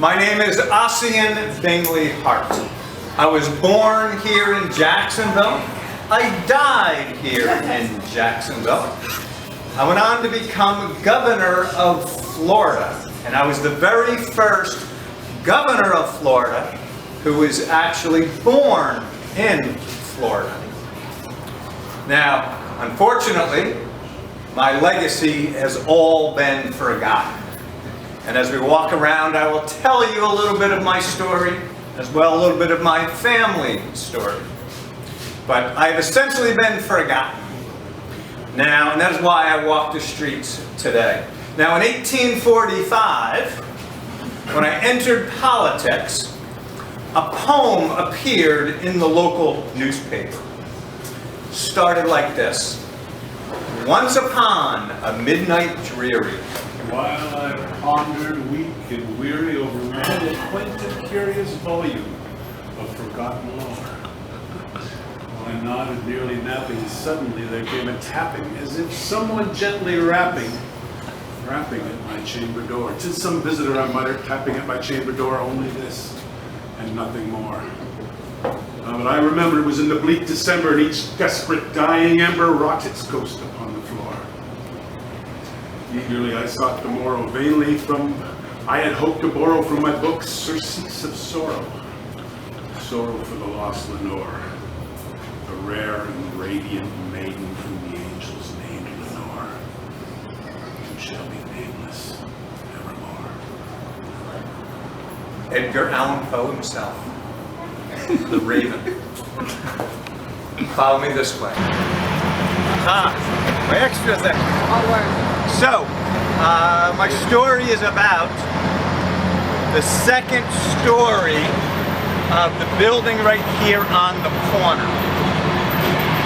My name is Ossian Bingley Hart. I was born here in Jacksonville. I died here in Jacksonville. I went on to become governor of Florida, and I was the very first governor of Florida who was actually born in Florida. Now, unfortunately, my legacy has all been forgotten. And as we walk around, I will tell you a little bit of my story, as well a little bit of my family story. But I've essentially been forgotten. Now, and that is why I walk the streets today. Now, in 1845, when I entered politics, a poem appeared in the local newspaper. Started like this: once upon a midnight dreary, while I pondered weak and weary over many acquainted curious volume of forgotten lore. While I nodded, nearly napping, suddenly there came a tapping, as if someone gently rapping at my chamber door. 'Tis some visitor, I muttered, tapping at my chamber door, only this, and nothing more. But I remember it was in the bleak December, and each desperate dying ember wrought its ghost upon the floor. Eagerly I sought the morrow, vainly I had hoped to borrow from my books surcease of sorrow. Sorrow for the lost Lenore, the rare and radiant maiden whom the angels named Lenore, who shall be nameless evermore. Edgar Allan Poe himself, the Raven. Follow me this way. My extra thing. So, my story is about the second story of the building right here on the corner.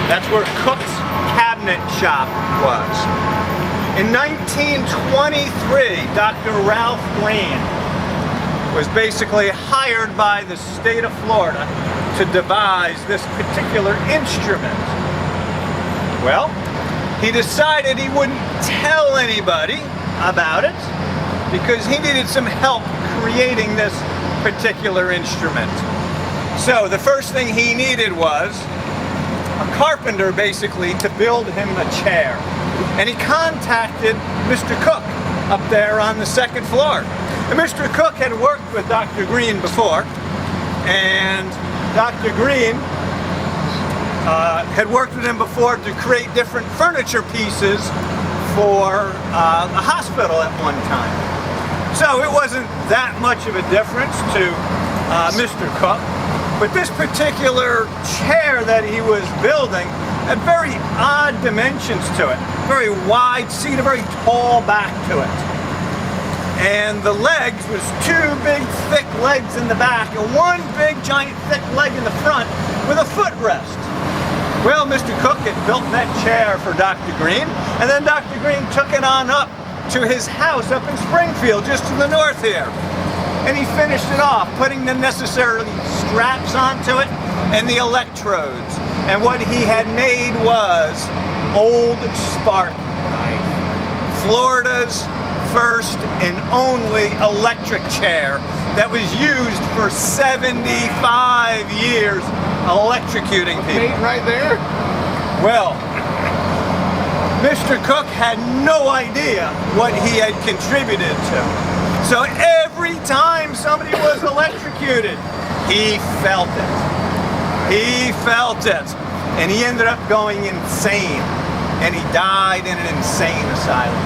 That's where Cook's Cabinet Shop was. In 1923, Dr. Ralph Green was basically hired by the state of Florida to devise this particular instrument. Well, he decided he wouldn't tell anybody about it because he needed some help creating this particular instrument. So the first thing he needed was a carpenter, basically, to build him a chair. And he contacted Mr. Cook up there on the second floor. And Mr. Cook had worked with Dr. Green before, and Dr. Green had worked with him before to create different furniture pieces for a hospital at one time. So it wasn't that much of a difference to Mr. Cook, but this particular chair that he was building had very odd dimensions to it. Very wide seat, a very tall back to it. And the legs was two big thick legs in the back and one big giant thick leg in the front with a footrest. Well, Mr. Cook had built that chair for Dr. Green, and then Dr. Green took it on up to his house up in Springfield, just to the north here. And he finished it off, putting the necessary straps onto it and the electrodes. And what he had made was Old Spartan, Florida's first and only electric chair that was used for 75 years electrocuting people. Right there? Well, Mr. Cook had no idea what he had contributed to. So every time somebody was electrocuted, he felt it. He felt it. And he ended up going insane. And he died in an insane asylum.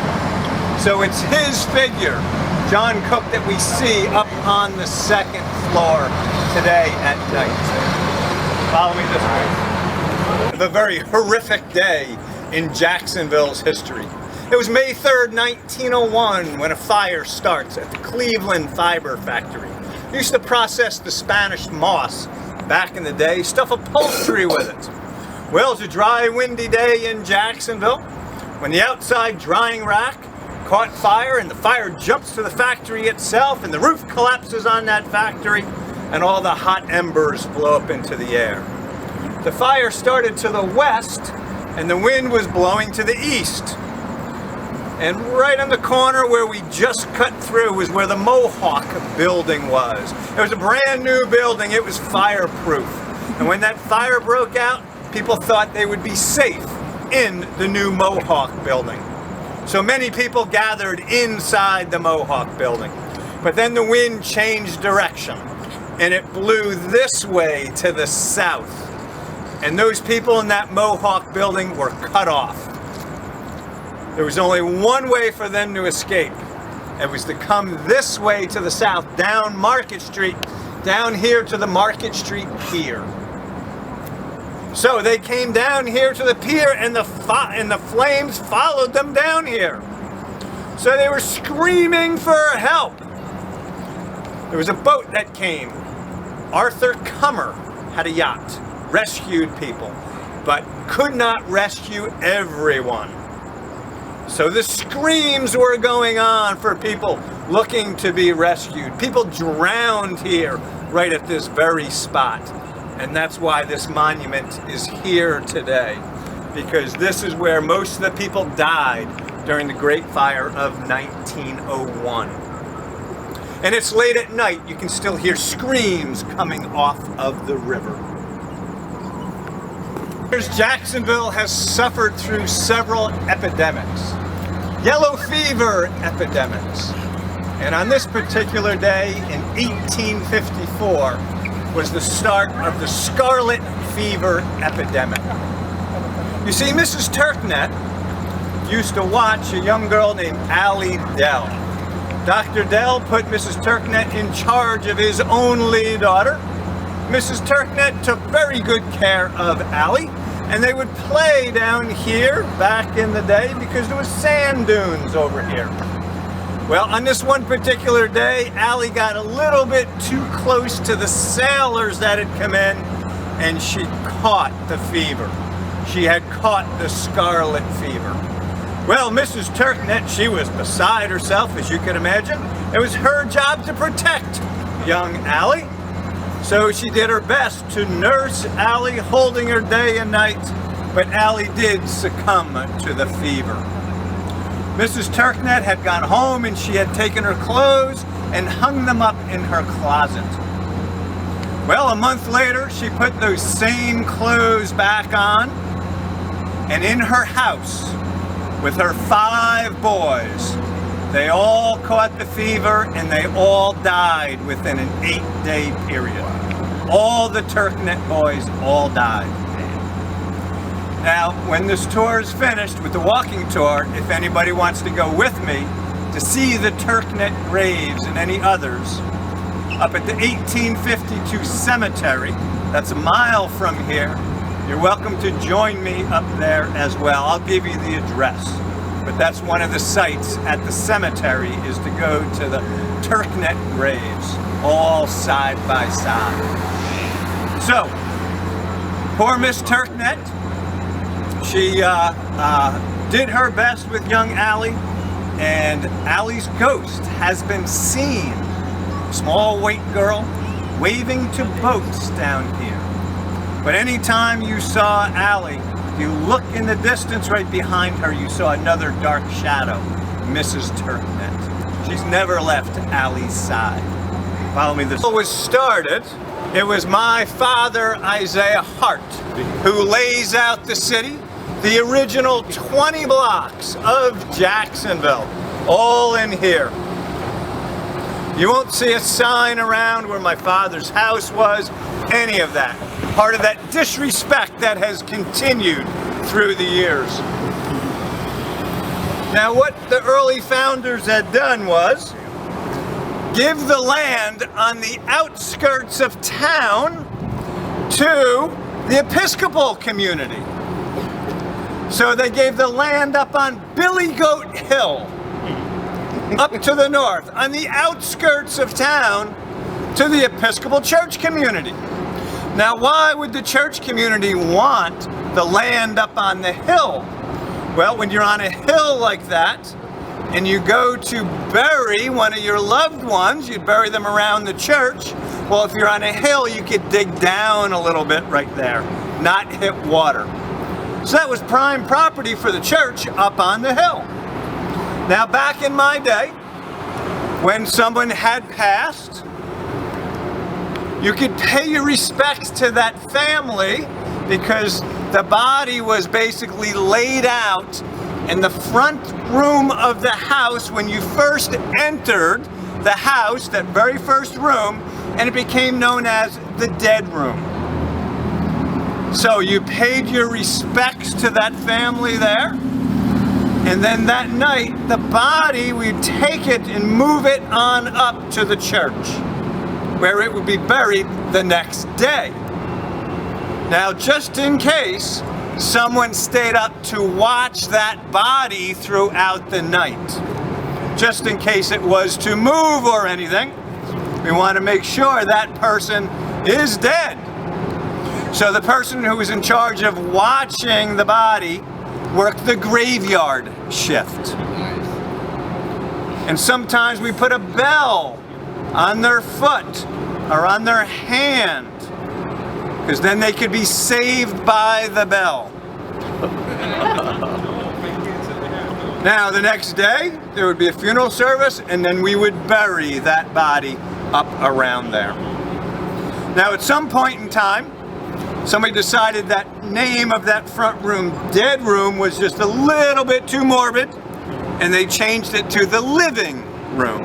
So it's his figure, John Cook, that we see up on the second floor today at night. Follow me this way. The very horrific day in Jacksonville's history. It was May 3rd, 1901, when a fire starts at the Cleveland Fiber Factory. They used to process the Spanish moss back in the day, stuff upholstery with it. Well, it's a dry, windy day in Jacksonville when the outside drying rack caught fire, and the fire jumps to the factory itself, and the roof collapses on that factory, and all the hot embers blow up into the air. The fire started to the west, and the wind was blowing to the east. And right on the corner where we just cut through was where the Mohawk building was. It was a brand new building. It was fireproof. And when that fire broke out, people thought they would be safe in the new Mohawk building. So many people gathered inside the Mohawk building. But then the wind changed direction and it blew this way to the south. And those people in that Mohawk building were cut off. There was only one way for them to escape. It was to come this way to the south, down Market Street, down here to the Market Street Pier. So they came down here to the pier and the flames followed them down here. So they were screaming for help. There was a boat that came. Arthur Cummer had a yacht, rescued people, but could not rescue everyone. So the screams were going on for people looking to be rescued. People drowned here right at this very spot. And that's why this monument is here today, because this is where most of the people died during the Great Fire of 1901. And it's late at night. You can still hear screams coming off of the river. Jacksonville has suffered through several epidemics. Yellow fever epidemics. And on this particular day in 1854 was the start of the scarlet fever epidemic. You see, Mrs. Turknett used to watch a young girl named Allie Dell. Dr. Dell put Mrs. Turknett in charge of his only daughter. Mrs. Turknett took very good care of Allie, and they would play down here back in the day because there was sand dunes over here. Well, on this one particular day, Allie got a little bit too close to the sailors that had come in, and she caught the fever. She had caught the scarlet fever. Well, Mrs. Turknett, she was beside herself, as you can imagine. It was her job to protect young Allie. So she did her best to nurse Allie, holding her day and night, but Allie did succumb to the fever. Mrs. Turknett had gone home and she had taken her clothes and hung them up in her closet. Well, a month later, she put those same clothes back on, and in her house, with her 5 boys, they all caught the fever and they all died within an 8-day period. All the Turknett boys all died. Now, when this tour is finished with the walking tour, if anybody wants to go with me to see the Turknett graves and any others, up at the 1852 cemetery, that's a mile from here, you're welcome to join me up there as well. I'll give you the address. But that's one of the sites at the cemetery, is to go to the Turknett graves, all side by side. So, poor Miss Turknett, she did her best with young Allie, and Allie's ghost has been seen, small white girl, waving to boats down here. But anytime you saw Allie, you look in the distance right behind her, you saw another dark shadow, Mrs. Turknett. She's never left Allie's side. Follow me this. It was started, it was my father, Isaiah Hart, who lays out the city, the original 20 blocks of Jacksonville, all in here. You won't see a sign around where my father's house was, any of that. Part of that disrespect that has continued through the years. Now, what the early founders had done was give the land on the outskirts of town to the Episcopal community. So they gave the land up on Billy Goat Hill, up to the north, on the outskirts of town, to the Episcopal church community. Now, why would the church community want the land up on the hill? Well, when you're on a hill like that, and you go to bury one of your loved ones, you'd bury them around the church. Well, if you're on a hill, you could dig down a little bit right there, not hit water. So that was prime property for the church up on the hill. Now, back in my day, when someone had passed, you could pay your respects to that family because the body was basically laid out in the front room of the house when you first entered the house, that very first room, and it became known as the dead room. So you paid your respects to that family there, and then that night, the body, we'd take it and move it on up to the church, where it would be buried the next day. Now, just in case someone stayed up to watch that body throughout the night, just in case it was to move or anything, we want to make sure that person is dead. So the person who was in charge of watching the body worked the graveyard shift. And sometimes we put a bell on their foot or on their hand, because then they could be saved by the bell. Now, the next day, there would be a funeral service, and then we would bury that body up around there. Now, at some point in time, somebody decided that name of that front room, dead room, was just a little bit too morbid, and they changed it to the living room.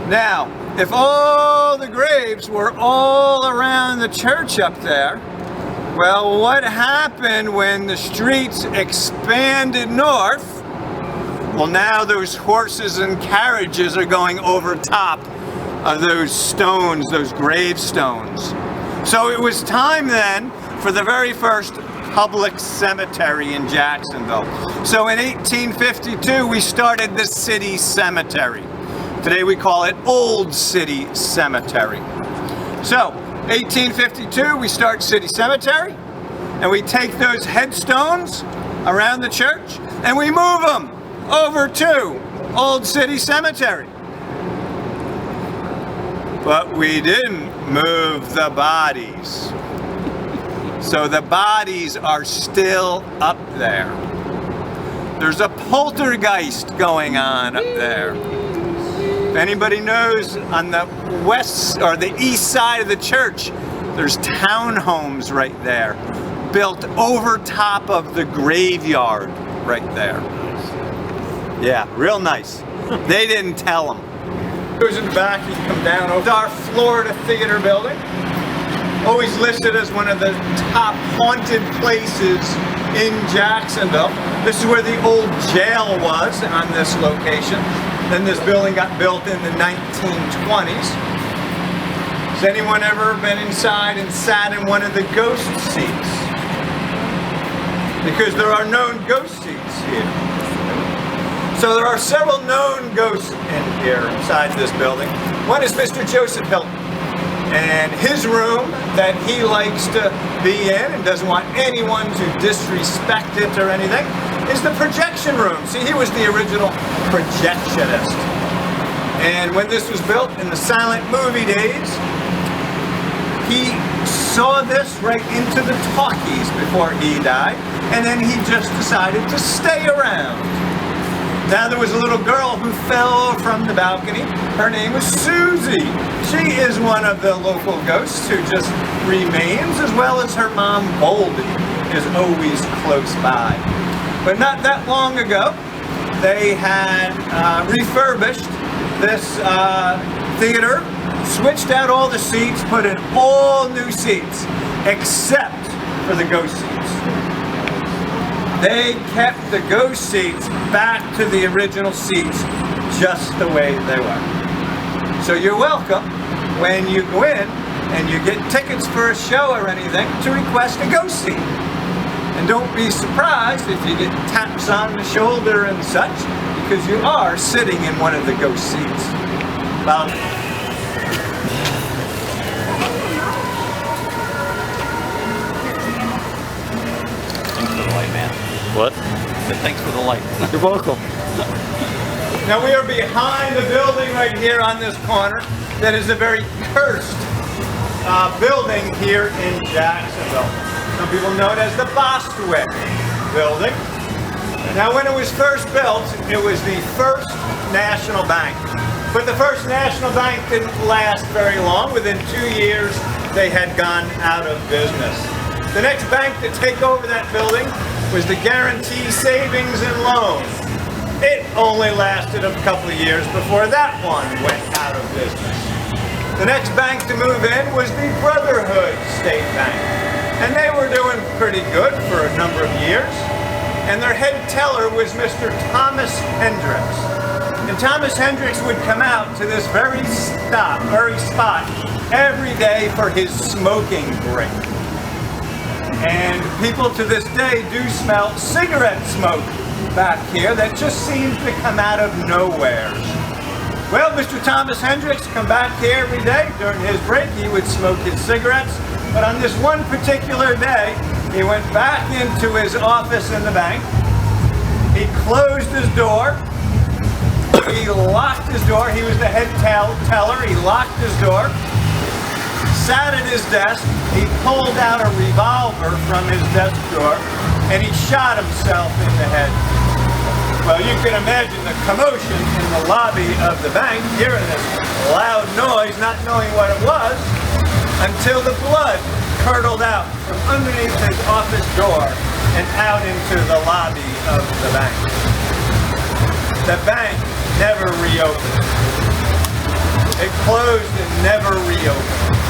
Now, if all the graves were all around the church up there, well, what happened when the streets expanded north? Well, now those horses and carriages are going over top of those stones, those gravestones. So it was time then for the very first public cemetery in Jacksonville. So in 1852, we started the city cemetery. Today we call it Old City Cemetery. So, 1852, we start City Cemetery, and we take those headstones around the church, and we move them over to Old City Cemetery. But we didn't move the bodies. So the bodies are still up there. There's a poltergeist going on up there. If anybody knows, on the west or the east side of the church, there's townhomes right there, built over top of the graveyard right there. Yeah, real nice. They didn't tell them. Goes in the back, you can come down over our Florida Theater building. Always listed as one of the top haunted places in Jacksonville. This is where the old jail was on this location. Then this building got built in the 1920s. Has anyone ever been inside and sat in one of the ghost seats? Because there are known ghost seats here. So there are several known ghosts in here inside this building. One is Mr. Joseph Hilton. And his room that he likes to be in and doesn't want anyone to disrespect it or anything is the projection room. See, he was the original projectionist. And when this was built in the silent movie days, he saw this right into the talkies before he died, and then he just decided to stay around. Now there was a little girl who fell from the balcony. Her name was Susie. She is one of the local ghosts who just remains, as well as her mom, Goldie, is always close by. But not that long ago, they had refurbished this theater, switched out all the seats, put in all new seats, except for the ghost seats. They kept the ghost seats back to the original seats just the way they were. So you're welcome when you go in and you get tickets for a show or anything to request a ghost seat. And don't be surprised if you get taps on the shoulder and such, because you are sitting in one of the ghost seats. Well, thanks for the light, man. What? Thanks for the light. You're welcome. now we are behind a building right here on this corner that is a very cursed building here in Jacksonville. Some people know it as the Bostwick building. Now, when it was first built, it was the first national bank. But the first national bank didn't last very long. Within 2 years, they had gone out of business. The next bank to take over that building was the Guarantee Savings and Loan. It only lasted a couple of years before that one went out of business. The next bank to move in was the Brotherhood State Bank. And they were doing pretty good for a number of years. And their head teller was Mr. Thomas Hendricks. And Thomas Hendricks would come out to this very spot every day for his smoking break. And people to this day do smell cigarette smoke back here that just seems to come out of nowhere. Well, Mr. Thomas Hendricks come back here every day. During his break, he would smoke his cigarettes. But on this one particular day, he went back into his office in the bank. He closed his door. He locked his door. He was the head teller. He locked his door. Sat at his desk, he pulled out a revolver from his desk drawer, and he shot himself in the head. Well, you can imagine the commotion in the lobby of the bank, hearing this loud noise, not knowing what it was, until the blood curdled out from underneath his office door and out into the lobby of the bank. The bank never reopened. It closed and never reopened.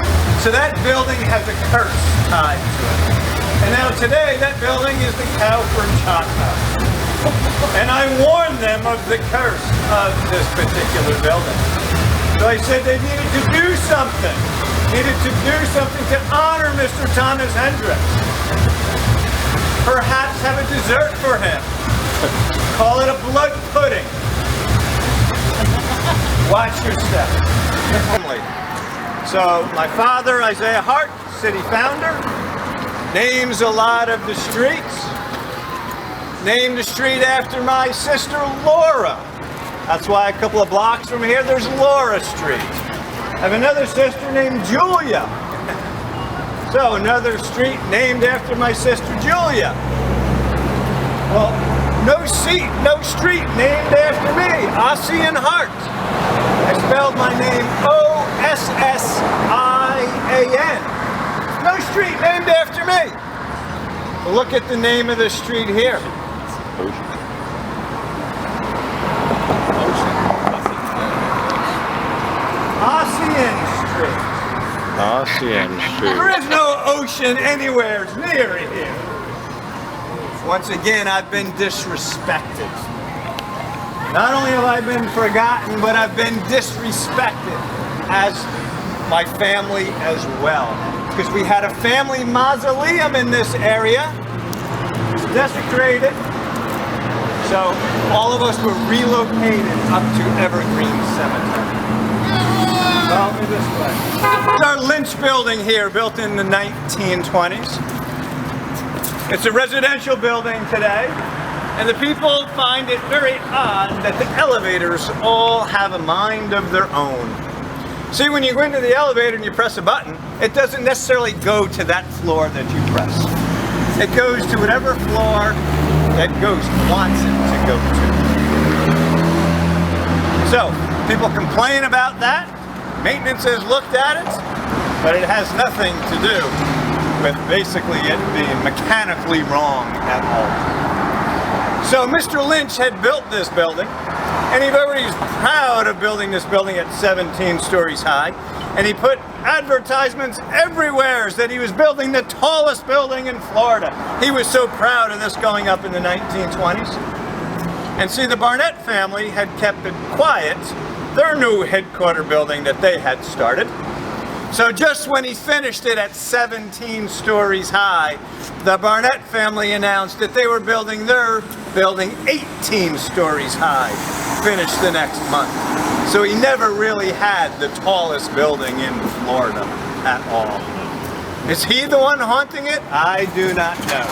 So that building has a curse tied to it. And now today, that building is the Cowford Chalk House. And I warned them of the curse of this particular building. So I said they needed to do something. Needed to do something to honor Mr. Thomas Hendricks. Perhaps have a dessert for him. Call it a blood pudding. Watch your step. So my father, Isaiah Hart, city founder, names a lot of the streets. Named the street after my sister Laura. That's why a couple of blocks from here, there's Laura Street. I have another sister named Julia. So another street named after my sister Julia. Well, no street named after me, Ossian Hart. I spelled my name O-S-S-I-A-N. No street named after me. Well, look at the name of the street here. Ossian Street. Ossian Street. There is no ocean anywhere near here. Once again, I've been disrespected. Not only have I been forgotten, but I've been disrespected as my family as well. Because we had a family mausoleum in this area. It's desecrated. So all of us were relocated up to Evergreen Cemetery. Follow me this way. This is our Lynch building here, built in the 1920s. It's a residential building today. And the people find it very odd that the elevators all have a mind of their own. See, when you go into the elevator and you press a button, it doesn't necessarily go to that floor that you press. It goes to whatever floor that ghost wants it to go to. So, people complain about that. Maintenance has looked at it, but it has nothing to do with basically it being mechanically wrong at all. So Mr. Lynch had built this building, and he's proud of building this building at 17 stories high, and he put advertisements everywhere that he was building the tallest building in Florida. He was so proud of this going up in the 1920s. And see, the Barnett family had kept it quiet, their new headquarter building that they had started. So just when he finished it at 17 stories high, the Barnett family announced that they were building their building 18 stories high, finished the next month. So he never really had the tallest building in Florida at all. Is he the one haunting it? I do not know.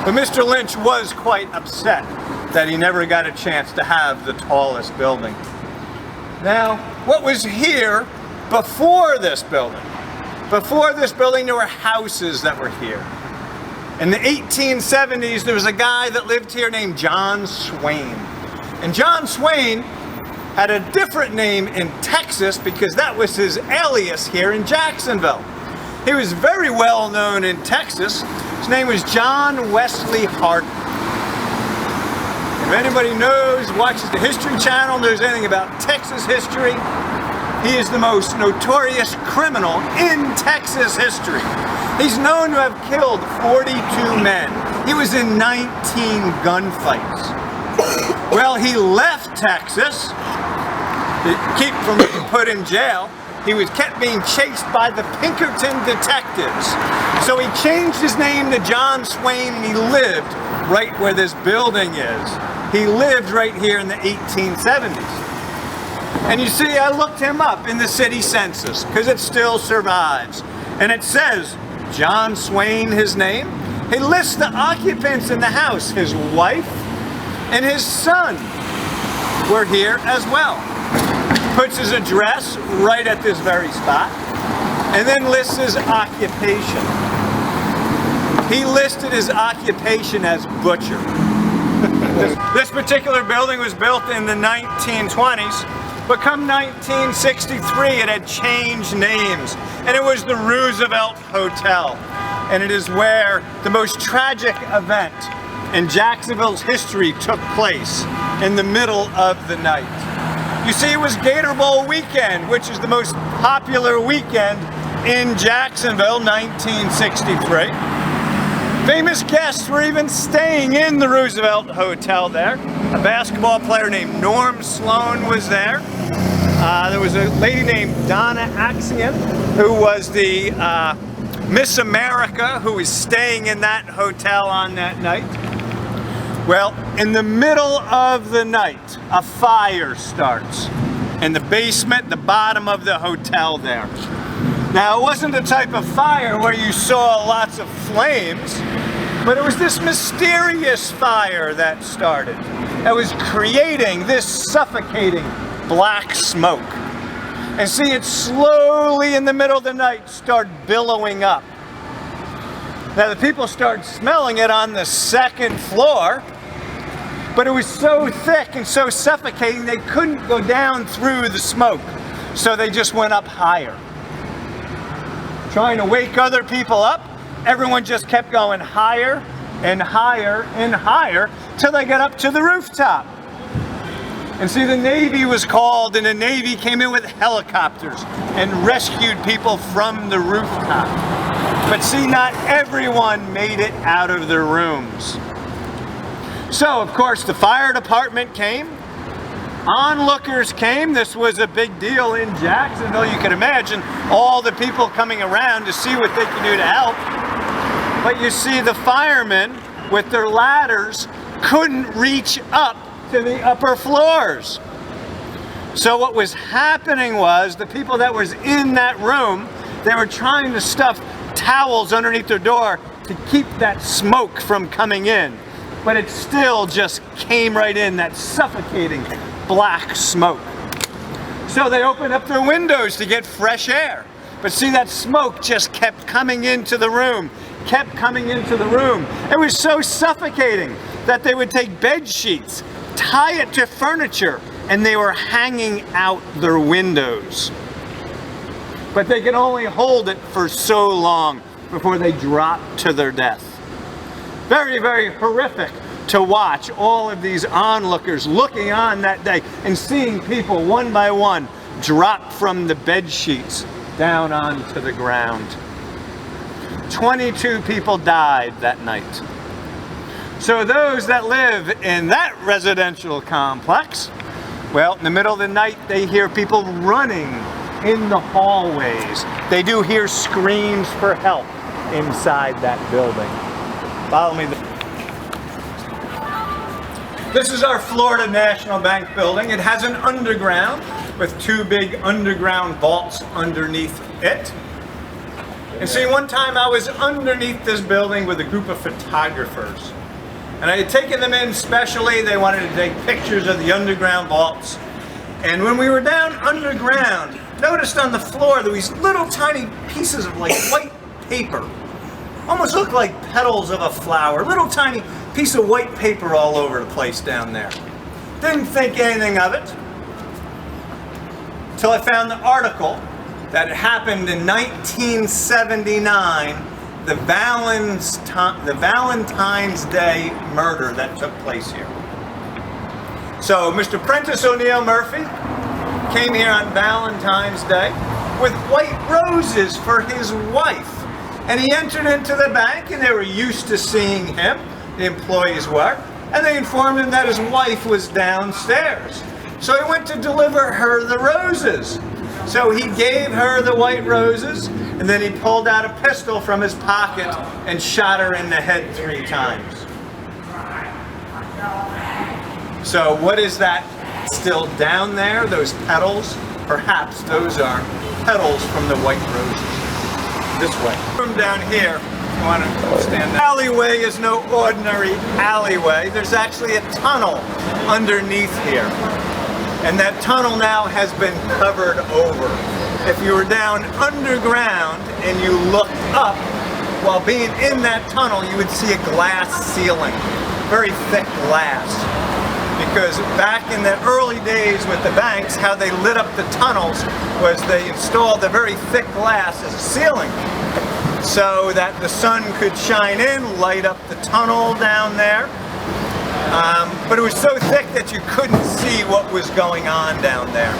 But Mr. Lynch was quite upset that he never got a chance to have the tallest building. Now, what was here before this building? Before this building, there were houses that were here. In the 1870s, there was a guy that lived here named John Swain. And John Swain had a different name in Texas because that was his alias here in Jacksonville. He was very well known in Texas. His name was John Wesley Hart. If anybody knows, watches the History Channel, knows anything about Texas history, he is the most notorious criminal in Texas history. He's known to have killed 42 men. He was in 19 gunfights. Well, he left Texas to keep from being put in jail. He was kept being chased by the Pinkerton detectives. So he changed his name to John Swain, and he lived right where this building is. He lived right here in the 1870s. And you see, I looked him up in the city census because it still survives. And it says John Swain, his name. He lists the occupants in the house. His wife and his son were here as well. Puts his address right at this very spot. And then lists his occupation. He listed his occupation as butcher. This particular building was built in the 1920s. But come 1963, it had changed names, and it was the Roosevelt Hotel. And it is where the most tragic event in Jacksonville's history took place, in the middle of the night. You see, it was Gator Bowl weekend, which is the most popular weekend in Jacksonville, 1963. Famous guests were even staying in the Roosevelt Hotel there. A basketball player named Norm Sloan was there. There was a lady named Donna Axion, who was the Miss America, who was staying in that hotel on that night. Well, in the middle of the night, a fire starts in the basement, the bottom of the hotel there. Now, it wasn't the type of fire where you saw lots of flames, but it was this mysterious fire that started. That was creating this suffocating black smoke. And see, it slowly in the middle of the night started billowing up. Now, the people started smelling it on the second floor, but it was so thick and so suffocating they couldn't go down through the smoke. So they just went up higher. Trying to wake other people up, everyone just kept going higher and higher and higher till they got up to the rooftop. And see, the Navy was called, and the Navy came in with helicopters and rescued people from the rooftop. But see, not everyone made it out of their rooms. So, of course, the fire department came. Onlookers came. This was a big deal in Jacksonville. You can imagine all the people coming around to see what they could do to help. But you see, the firemen with their ladders couldn't reach up to the upper floors. So what was happening was the people that was in that room, they were trying to stuff towels underneath their door to keep that smoke from coming in. But it still just came right in, that suffocating black smoke. So they opened up their windows to get fresh air. But see, that smoke just kept coming into the room, kept coming into the room. It was so suffocating that they would take bed sheets, tie it to furniture, and they were hanging out their windows. But they could only hold it for so long before they dropped to their death. Very, very horrific to watch all of these onlookers looking on that day and seeing people one by one drop from the bed sheets down onto the ground. 22 people died that night. So those that live in that residential complex, well, in the middle of the night, they hear people running in the hallways. They do hear screams for help inside that building. Follow me. This is our Florida National Bank building. It has an underground with two big underground vaults underneath it. And see, one time I was underneath this building with a group of photographers. And I had taken them in specially. They wanted to take pictures of the underground vaults. And when we were down underground, noticed on the floor there were these little tiny pieces of like white paper. Almost looked like petals of a flower. Little tiny piece of white paper all over the place down there. Didn't think anything of it until I found the article that happened in 1979, the Valentine's Day murder that took place here. So Mr. Prentice O'Neill Murphy came here on Valentine's Day with white roses for his wife. And he entered into the bank, and they were used to seeing him, the employees were, and they informed him that his wife was downstairs. So he went to deliver her the roses. So he gave her the white roses, and then he pulled out a pistol from his pocket and shot her in the head 3 times. So what is that still down there, those petals? Perhaps those are petals from the white roses. This way. From down here, you want to stand there. Alleyway is no ordinary alleyway. There's actually a tunnel underneath here. And that tunnel now has been covered over. If you were down underground and you looked up, while being in that tunnel, you would see a glass ceiling. Very thick glass. Because back in the early days with the banks, how they lit up the tunnels was they installed a very thick glass as a ceiling so that the sun could shine in, light up the tunnel down there. But it was so thick that you couldn't see what was going on down there.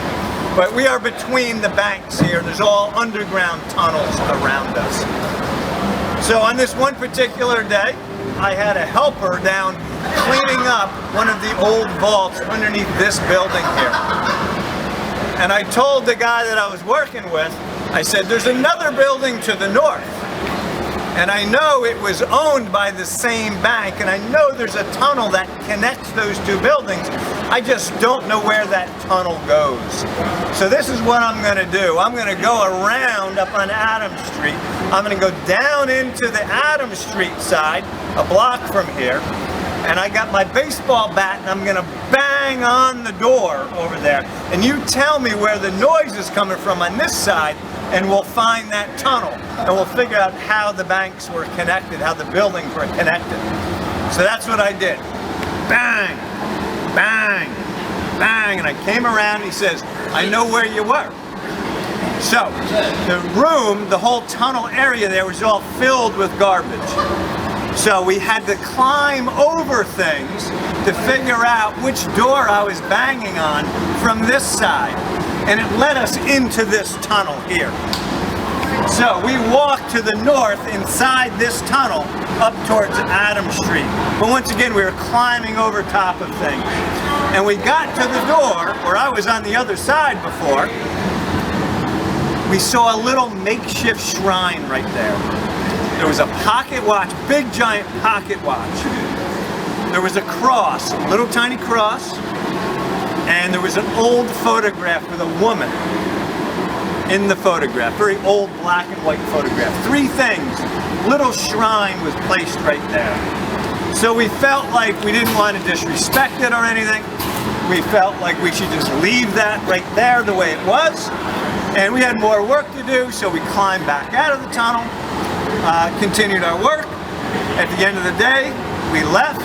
But we are between the banks here. There's all underground tunnels around us. So on this one particular day, I had a helper down cleaning up one of the old vaults underneath this building here. And I told the guy that I was working with, I said, there's another building to the north. And I know it was owned by the same bank, and I know there's a tunnel that connects those 2 buildings. I just don't know where that tunnel goes. So this is what I'm going to do. I'm going to go around up on Adams Street. I'm going to go down into the Adams Street side, a block from here. And I got my baseball bat, and I'm going to bang on the door over there. And you tell me where the noise is coming from on this side, and we'll find that tunnel. And we'll figure out how the banks were connected, how the buildings were connected. So that's what I did. Bang, bang, bang. And I came around, and he says, I know where you were. So the room, the whole tunnel area there was all filled with garbage. So we had to climb over things to figure out which door I was banging on from this side. And it led us into this tunnel here. So we walked to the north inside this tunnel up towards Adams Street. But once again, we were climbing over top of things. And we got to the door where I was on the other side before. We saw a little makeshift shrine right there. There was a pocket watch, big giant pocket watch. There was a cross, a little tiny cross, and there was an old photograph with a woman in the photograph, very old black and white photograph. 3 things. Little shrine was placed right there. So we felt like we didn't want to disrespect it or anything. We felt like we should just leave that right there the way it was. And we had more work to do, so we climbed back out of the tunnel. Continued our work. At the end of the day, we left,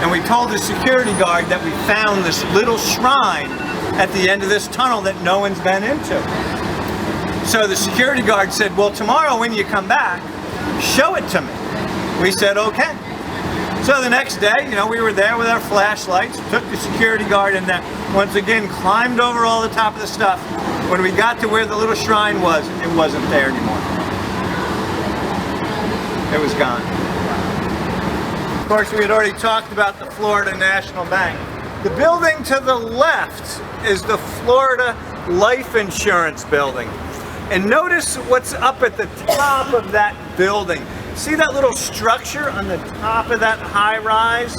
and we told the security guard that we found this little shrine at the end of this tunnel that no one's been into. So the security guard said, well, tomorrow when you come back, show it to me. We said, okay. So the next day, we were there with our flashlights, took the security guard and then once again climbed over all the top of the stuff. When we got to where the little shrine was, it wasn't there anymore. It was gone. Of course, we had already talked about the Florida National Bank. The building to the left is the Florida Life Insurance Building. And notice what's up at the top of that building. See that little structure on the top of that high rise?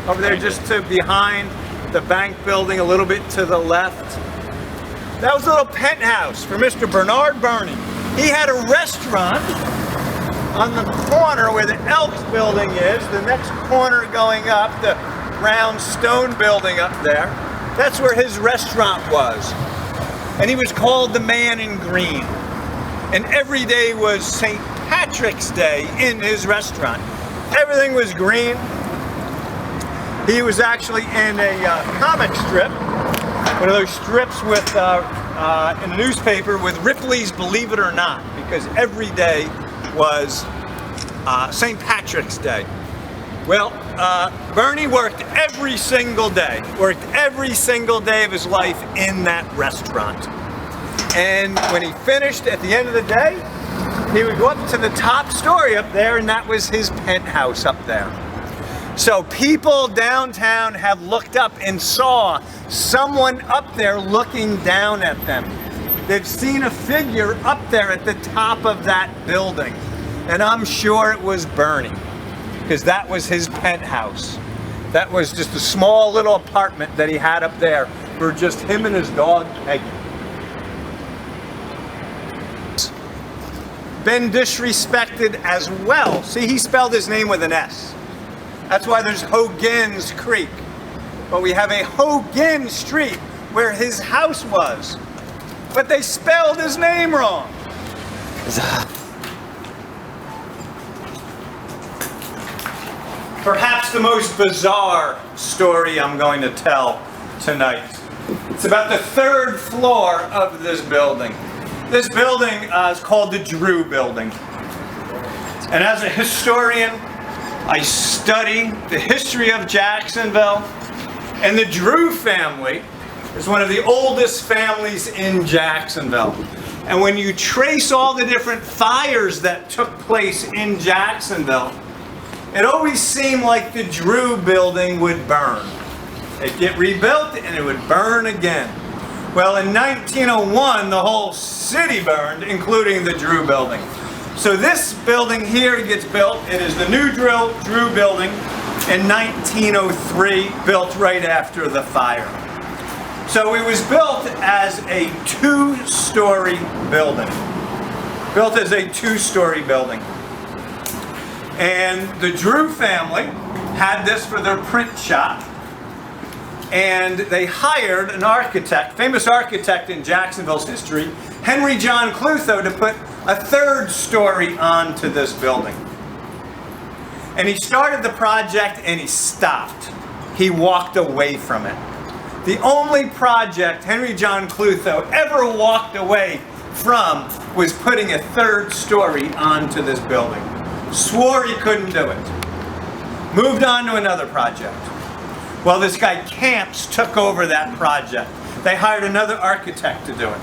Over there just to behind the bank building, a little bit to the left. That was a little penthouse for Mr. Bernard Burney. He had a restaurant on the corner where the Elks building is, the next corner going up, the round stone building up there. That's where his restaurant was. And he was called the Man in Green. And every day was St. Patrick's Day in his restaurant. Everything was green. He was actually in a comic strip, one of those strips with in a newspaper with Ripley's Believe It or Not, because every day was St. Patrick's Day. Well, Bernie worked every single day of his life in that restaurant. And when he finished at the end of the day, he would go up to the top story up there, and that was his penthouse up there. So people downtown have looked up and saw someone up there looking down at them. They've seen a figure up there at the top of that building. And I'm sure it was Bernie, because that was his penthouse. That was just a small little apartment that he had up there for just him and his dog, Peggy. Been disrespected as well. See, he spelled his name with an S. That's why there's Hogan's Creek. But we have a Hogan Street where his house was. But they spelled his name wrong. Perhaps the most bizarre story I'm going to tell tonight. It's about the third floor of this building. This building is called the Drew Building. And as a historian, I study the history of Jacksonville, and the Drew family is one of the oldest families in Jacksonville. And when you trace all the different fires that took place in Jacksonville, it always seemed like the Drew Building would burn. It'd get rebuilt and it would burn again. Well, in 1901, the whole city burned, including the Drew Building. So this building here gets built. It is the new Drew Building in 1903, built right after the fire. So it was built as a two-story building. Built as a two-story building. And the Drew family had this for their print shop. And they hired an architect, famous architect in Jacksonville's history, Henry John Clutho, to put a third story onto this building. And he started the project and he stopped. He walked away from it. The only project Henry John Clutho ever walked away from was putting a third story onto this building. Swore he couldn't do it. Moved on to another project. Well, this guy Camps took over that project. They hired another architect to do it.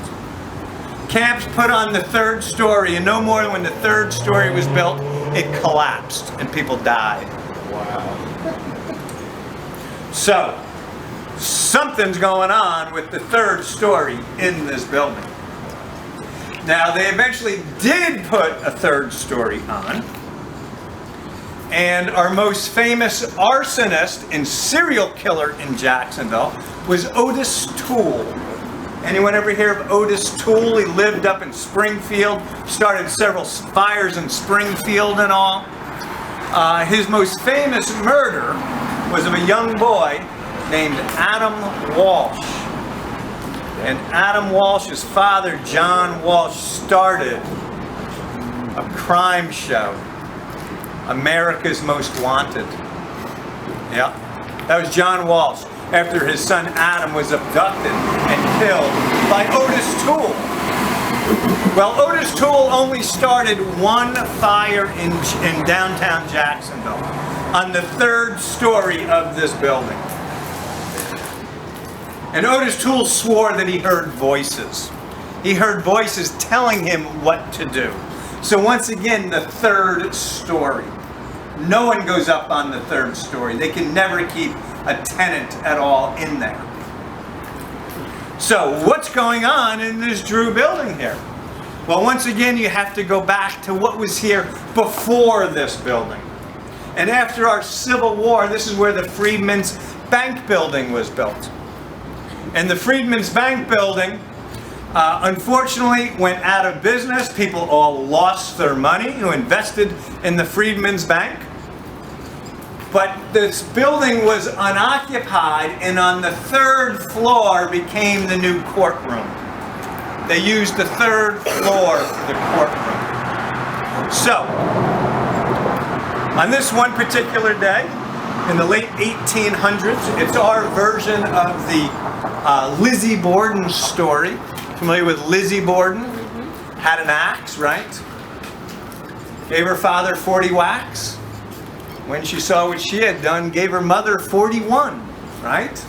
Camps put on the third story, and no more than when the third story was built, it collapsed and people died. Wow. So, something's going on with the third story in this building. Now, they eventually did put a third story on. And our most famous arsonist and serial killer in Jacksonville was Otis Toole. Anyone ever hear of Otis Toole? He lived up in Springfield, started several fires in Springfield and all. His most famous murder was of a young boy named Adam Walsh. And Adam Walsh's father, John Walsh, started a crime show, America's Most Wanted. Yeah, that was John Walsh, after his son Adam was abducted and killed by Otis Toole. Well, Otis Toole only started one fire in downtown Jacksonville, on the third story of this building. And Otis Toole swore that he heard voices. He heard voices telling him what to do. So once again, the third story. No one goes up on the third story. They can never keep a tenant at all in there. So what's going on in this Drew building here? Well, once again, you have to go back to what was here before this building. And after our Civil War, this is where the Freedmen's Bank building was built. And the Freedmen's Bank building, unfortunately, went out of business. People all lost their money who invested in the Freedmen's Bank. But this building was unoccupied, and on the third floor became the new courtroom. They used the third floor for the courtroom. So, on this one particular day, in the late 1800s, it's our version of the Lizzie Borden story. Familiar with Lizzie Borden? Had an axe, right? Gave her father 40 whacks. When she saw what she had done, gave her mother 41, right?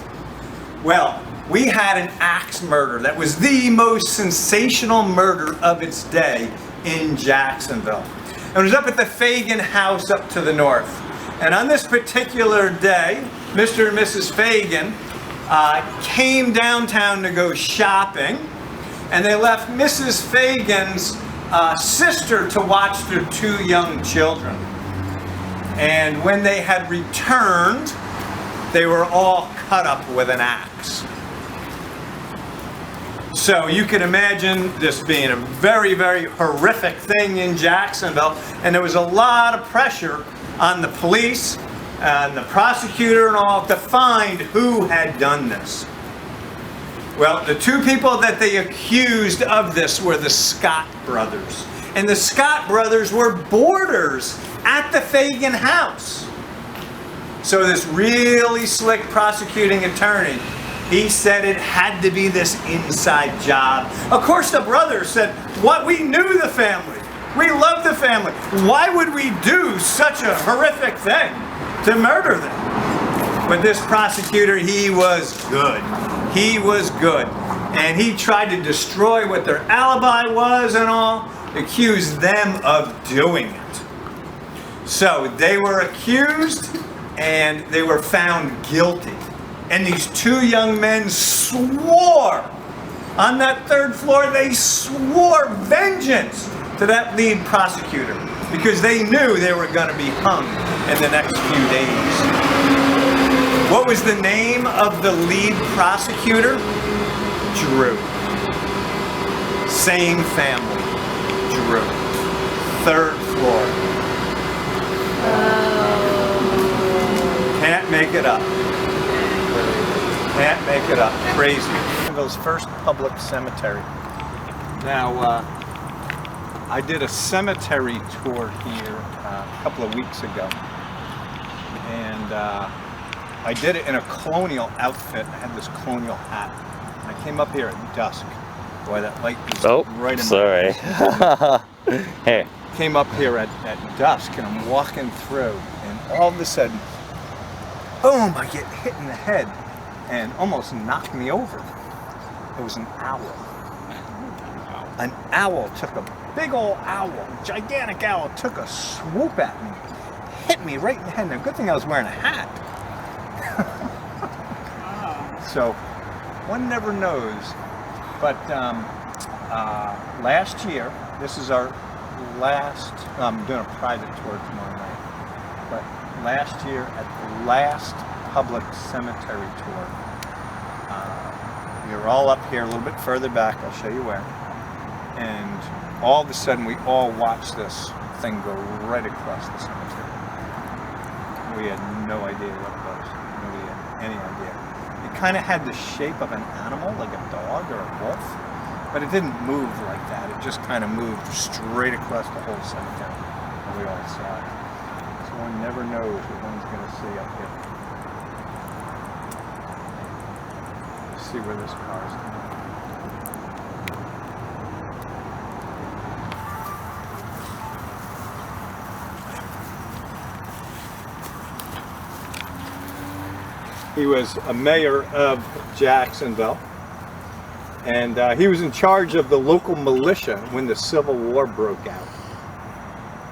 Well, we had an axe murder that was the most sensational murder of its day in Jacksonville. It was up at the Fagan house up to the north. And on this particular day, Mr. and Mrs. Fagan came downtown to go shopping, and they left Mrs. Fagan's sister to watch their 2 young children. And when they had returned, they were all cut up with an axe. So you can imagine this being a very, very horrific thing in Jacksonville, and there was a lot of pressure on the police and the prosecutor and all to find who had done this. Well, the 2 people that they accused of this were the Scott brothers. And the Scott brothers were boarders at the Fagan house. So this really slick prosecuting attorney, he said it had to be this inside job. Of course, the brothers said, "What? We knew the family. We loved the family. Why would we do such a horrific thing to murder them?" But this prosecutor, he was good. He was good. And he tried to destroy what their alibi was and all, accused them of doing it. So they were accused and they were found guilty. And these 2 young men swore on that 3rd floor, they swore vengeance to that lead prosecutor because they knew they were going to be hung in the next few days. What was the name of the lead prosecutor? Drew. Same family. Drew. 3rd floor. Can't make it up. Can't make it up. Crazy. Jacksonville's first public cemetery. Now, I did a cemetery tour here a couple of weeks ago, and I did it in a colonial outfit. I had this colonial hat. And I came up here at dusk. Boy, that light was right in sorry. Hey. Came up here at dusk, and I'm walking through, and all of a sudden, boom, I get hit in the head and almost knocked me over. It was an owl. An owl took a big old owl, gigantic owl, took a swoop at me, hit me right in the head. Now, good thing I was wearing a hat. So, one never knows. But last year, this is our last, I'm doing a private tour tomorrow night, but last year at the last public cemetery tour, we were all up here a little bit further back, I'll show you where, and all of a sudden we all watched this thing go right across the cemetery. We had no idea what it was. Nobody had any idea. It kind of had the shape of an animal, like a dog or a wolf, but it didn't move like that. It just kind of moved straight across the whole cemetery, and we all saw it. So one never knows what one's going to see up here. Let's see where this car is going. He was a mayor of Jacksonville, and he was in charge of the local militia when the Civil War broke out.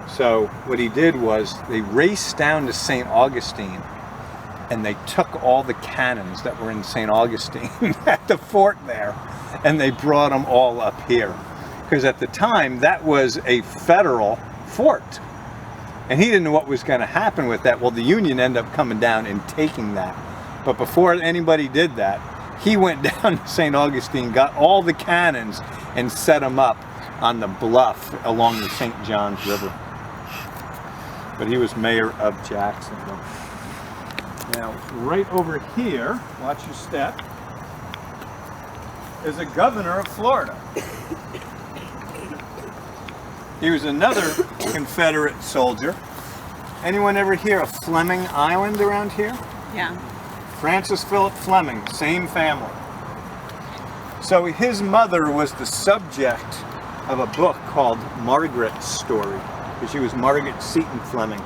So what he did was they raced down to St. Augustine and they took all the cannons that were in St. Augustine at the fort there, and they brought them all up here. Because at the time, that was a federal fort. And he didn't know what was going to happen with that. Well, the Union ended up coming down and taking that. But before anybody did that, he went down to St. Augustine, got all the cannons, and set them up on the bluff along the St. Johns River. But he was mayor of Jacksonville. Now, right over here, watch your step, is a governor of Florida. He was another Confederate soldier. Anyone ever hear of Fleming Island around here? Yeah. Francis Philip Fleming, same family. So his mother was the subject of a book called Margaret's Story, because she was Margaret Seton Fleming,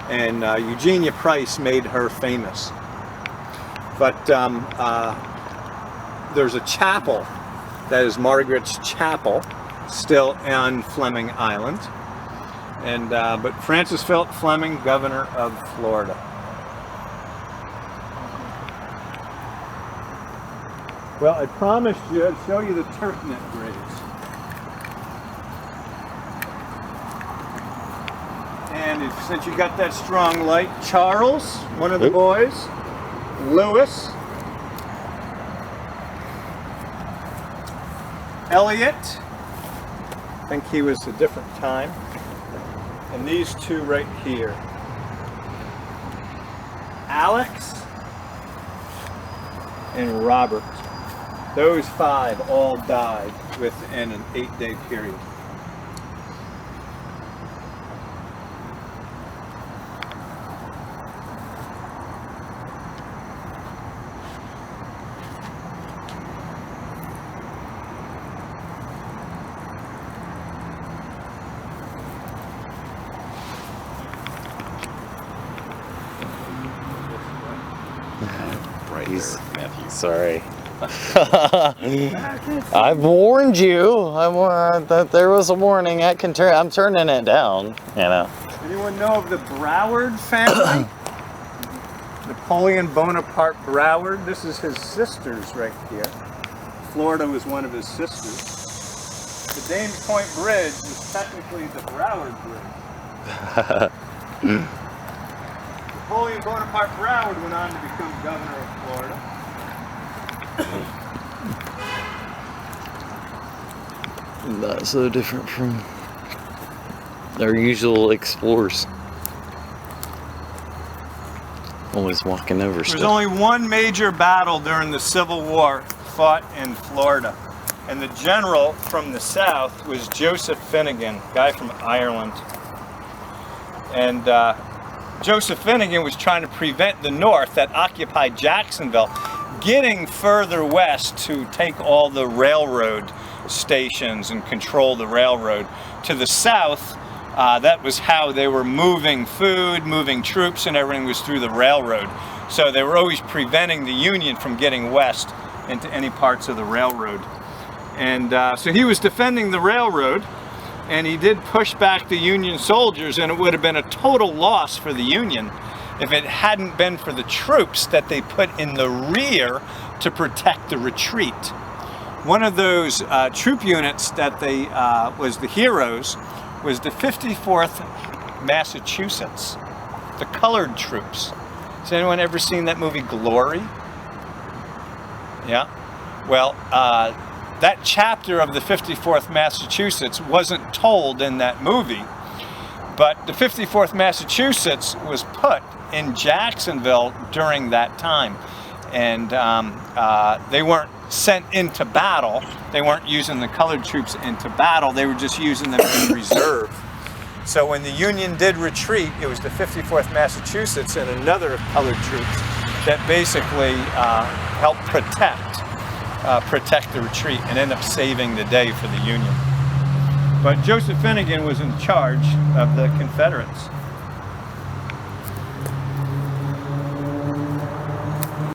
and Eugenia Price made her famous. But there's a chapel that is Margaret's Chapel, still on Fleming Island, and but Francis Philip Fleming, governor of Florida. Well, I promised you I'd show you the turfnet graves. And since you got that strong light, Charles, one of the boys, Lewis, Elliot, I think he was a different time, and these two right here, Alex and Robert. Those 5 all died within an 8-day period. Right He's- there, Matthew. Sorry. I've warned you. That there was a warning. I'm turning it down. You know. Anyone know of the Broward family? Napoleon Bonaparte Broward. This is his sisters right here. Florida was one of his sisters. The Dames Point Bridge was technically the Broward Bridge. Napoleon Bonaparte Broward went on to become governor of Florida. Not so different from our usual explorers. Always walking over There was stuff. only one major battle during the Civil War fought in Florida. And the general from the south was Joseph Finnegan, guy from Ireland. And Joseph Finnegan was trying to prevent the North that occupied Jacksonville getting further west to take all the railroad stations and control the railroad. To the south, that was how they were moving food, moving troops, and everything was through the railroad. So they were always preventing the Union from getting west into any parts of the railroad. And so he was defending the railroad, and he did push back the Union soldiers, and it would have been a total loss for the Union if it hadn't been for the troops that they put in the rear to protect the retreat. One of those troop units that they was the heroes was the 54th Massachusetts, the colored troops. Has anyone ever seen that movie Glory? Yeah? Well, that chapter of the 54th Massachusetts wasn't told in that movie, but the 54th Massachusetts was put in Jacksonville during that time, and they weren't sent into battle. They weren't using the colored troops into battle. They were just using them in reserve. So when the Union did retreat, it was the 54th Massachusetts and another colored troops that basically helped protect the retreat and end up saving the day for the Union. But Joseph Finnegan was in charge of the Confederates.